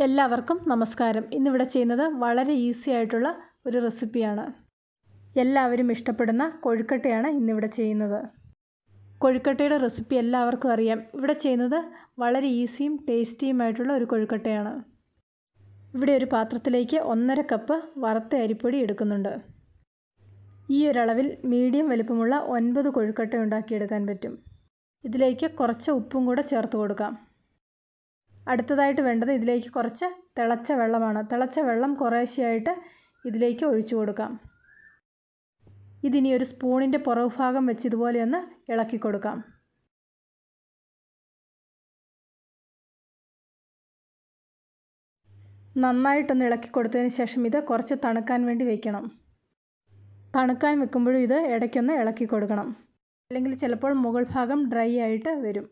എല്ലാവർക്കും നമസ്കാരം. ഇന്നിവിടെ ചെയ്യുന്നത് വളരെ ഈസി ആയിട്ടുള്ള ഒരു റെസിപ്പിയാണ്. എല്ലാവരും ഇഷ്ടപ്പെടുന്ന കൊഴുക്കട്ടയാണ് ഇന്നിവിടെ ചെയ്യുന്നത്. കൊഴുക്കട്ടയുടെ റെസിപ്പി എല്ലാവർക്കും അറിയാം. ഇവിടെ ചെയ്യുന്നത് വളരെ ഈസിയും ടേസ്റ്റിയുമായിട്ടുള്ള ഒരു കൊഴുക്കട്ടയാണ്. ഇവിടെ ഒരു പാത്രത്തിലേക്ക് 1.5 കപ്പ് വറുത്ത അരിപ്പൊടി എടുക്കുന്നുണ്ട്. ഈ ഒരളവിൽ മീഡിയം വലിപ്പമുള്ള 9 കൊഴുക്കട്ട ഉണ്ടാക്കിയെടുക്കാൻ പറ്റും. ഇതിലേക്ക് കുറച്ച് ഉപ്പും കൂടെ ചേർത്ത് കൊടുക്കാം. അടുത്തതായിട്ട് വേണ്ടത് ഇതിലേക്ക് കുറച്ച് തിളച്ച വെള്ളമാണ്. തിളച്ച വെള്ളം കുറേശ്ശെയായിട്ട് ഇതിലേക്ക് ഒഴിച്ചു കൊടുക്കാം. ഇതിനി ഒരു സ്പൂണിൻ്റെ പുറകുഭാഗം വെച്ച് ഇതുപോലെ ഒന്ന് ഇളക്കി കൊടുക്കാം. നന്നായിട്ടൊന്ന് ഇളക്കി കൊടുത്തതിന് ശേഷം ഇത് കുറച്ച് തണുക്കാൻ വേണ്ടി വയ്ക്കണം. തണുക്കാൻ വെക്കുമ്പോഴും ഇത് ഇടയ്ക്കൊന്ന് ഇളക്കി കൊടുക്കണം. അല്ലെങ്കിൽ ചിലപ്പോൾ മുകൾ ഭാഗം ഡ്രൈ ആയിട്ട് വരും.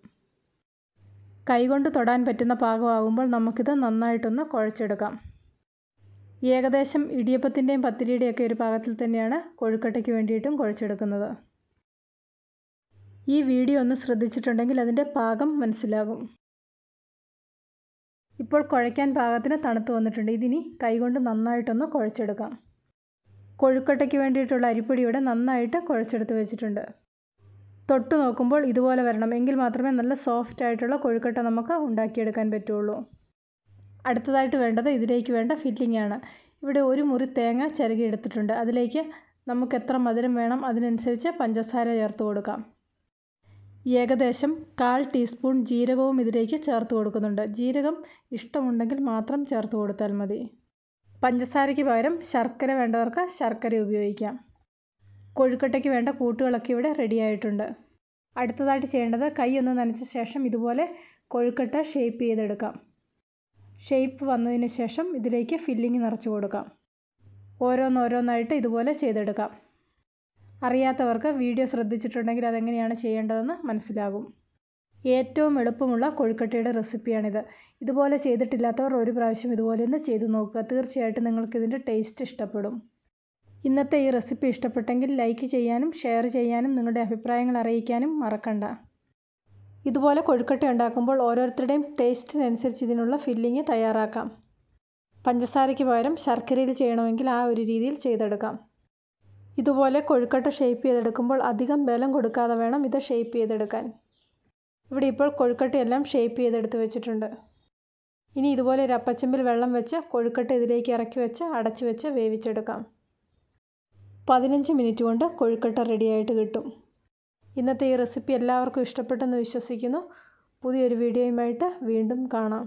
കൈകൊണ്ട് തൊടാൻ പറ്റുന്ന പാകമാകുമ്പോൾ നമുക്കിത് നന്നായിട്ടൊന്ന് കുഴച്ചെടുക്കാം. ഏകദേശം ഇടിയപ്പത്തിൻ്റെയും പത്തിരിയുടെയൊക്കെ ഒരു പാകത്തിൽ തന്നെയാണ് കൊഴുക്കട്ടയ്ക്ക് വേണ്ടിയിട്ടും കുഴച്ചെടുക്കുന്നത്. ഈ വീഡിയോ ഒന്ന് ശ്രദ്ധിച്ചിട്ടുണ്ടെങ്കിൽ അതിൻ്റെ പാകം മനസ്സിലാകും. ഇപ്പോൾ കുഴയ്ക്കാൻ പാകത്തിന് തണുത്ത് വന്നിട്ടുണ്ട്. ഇതിനി കൈകൊണ്ട് നന്നായിട്ടൊന്ന് കുഴച്ചെടുക്കാം. കൊഴുക്കട്ടയ്ക്ക് വേണ്ടിയിട്ടുള്ള അരിപ്പൊടി ഇവിടെ നന്നായിട്ട് കുഴച്ചെടുത്ത് വെച്ചിട്ടുണ്ട്. തൊട്ട് നോക്കുമ്പോൾ ഇതുപോലെ വരണം. എങ്കിൽ മാത്രമേ നല്ല സോഫ്റ്റ് ആയിട്ടുള്ള കൊഴുക്കട്ട നമുക്ക് ഉണ്ടാക്കിയെടുക്കാൻ പറ്റുള്ളൂ. അടുത്തതായിട്ട് വേണ്ടത് ഇതിലേക്ക് വേണ്ട ഫില്ലിംഗ് ആണ്. ഇവിടെ ഒരു മുറി തേങ്ങ ചിരകി എടുത്തിട്ടുണ്ട്. അതിലേക്ക് നമുക്ക് എത്ര മധുരം വേണം അതിനനുസരിച്ച് പഞ്ചസാര ചേർത്ത് കൊടുക്കാം. ഏകദേശം 1/4 ടീസ്പൂൺ ജീരകവും ഇതിലേക്ക് ചേർത്ത് കൊടുക്കുന്നുണ്ട്. ജീരകം ഇഷ്ടമുണ്ടെങ്കിൽ മാത്രം ചേർത്ത് കൊടുത്താൽ മതി. പഞ്ചസാരയ്ക്ക് പകരം ശർക്കര വേണ്ടവർക്ക് ശർക്കര ഉപയോഗിക്കാം. കൊഴുക്കട്ടയ്ക്ക് വേണ്ട കൂട്ടുകളൊക്കെ ഇവിടെ റെഡി ആയിട്ടുണ്ട്. അടുത്തതായിട്ട് ചെയ്യേണ്ടത് കൈ ഒന്ന് നനച്ച ശേഷം ഇതുപോലെ കൊഴുക്കട്ട ഷേപ്പ് ചെയ്തെടുക്കാം. ഷേപ്പ് വന്നതിന് ശേഷം ഇതിലേക്ക് ഫില്ലിംഗ് നിറച്ച് കൊടുക്കാം. ഓരോന്നോരോന്നായിട്ട് ഇതുപോലെ ചെയ്തെടുക്കാം. അറിയാത്തവർക്ക് വീഡിയോ ശ്രദ്ധിച്ചിട്ടുണ്ടെങ്കിൽ അതെങ്ങനെയാണ് ചെയ്യേണ്ടതെന്ന് മനസ്സിലാകും. ഏറ്റവും എളുപ്പമുള്ള കൊഴുക്കട്ടയുടെ റെസിപ്പിയാണിത്. ഇതുപോലെ ചെയ്തിട്ടില്ലാത്തവർ ഒരു പ്രാവശ്യം ഇതുപോലെ ഒന്ന് ചെയ്തു നോക്കുക. തീർച്ചയായിട്ടും നിങ്ങൾക്കിതിൻ്റെ ടേസ്റ്റ് ഇഷ്ടപ്പെടും. ഇന്നത്തെ ഈ റെസിപ്പി ഇഷ്ടപ്പെട്ടെങ്കിൽ ലൈക്ക് ചെയ്യാനും ഷെയർ ചെയ്യാനും നിങ്ങളുടെ അഭിപ്രായങ്ങൾ അറിയിക്കാനും മറക്കണ്ട. ഇതുപോലെ കൊഴുക്കട്ട ഉണ്ടാക്കുമ്പോൾ ഓരോരുത്തരുടെയും ടേസ്റ്റിനനുസരിച്ച് ഇതിനുള്ള ഫില്ലിംഗ് തയ്യാറാക്കാം. പഞ്ചസാരയ്ക്ക് പകരം ശർക്കരയിൽ ചെയ്യണമെങ്കിൽ ആ ഒരു രീതിയിൽ ചെയ്തെടുക്കാം. ഇതുപോലെ കൊഴുക്കട്ട ഷേപ്പ് ചെയ്തെടുക്കുമ്പോൾ അധികം ബലം കൊടുക്കാതെ വേണം ഇത് ഷേപ്പ് ചെയ്തെടുക്കാൻ. ഇവിടെ ഇപ്പോൾ കൊഴുക്കട്ടയെല്ലാം ഷേപ്പ് ചെയ്തെടുത്ത് വെച്ചിട്ടുണ്ട്. ഇനി ഇതുപോലെ ഒരു അപ്പച്ചമ്പിൽ വെള്ളം വെച്ച് കൊഴുക്കട്ട ഇതിലേക്ക് ഇറക്കി വെച്ച് അടച്ചു വെച്ച് വേവിച്ചെടുക്കാം. 15 മിനിറ്റ് കൊണ്ട് കൊഴുക്കട്ട റെഡിയായിട്ട് കിട്ടും. ഇന്നത്തെ ഈ റെസിപ്പി എല്ലാവർക്കും ഇഷ്ടപ്പെട്ടെന്ന് വിശ്വസിക്കുന്നു. പുതിയൊരു വീഡിയോയുമായിട്ട് വീണ്ടും കാണാം.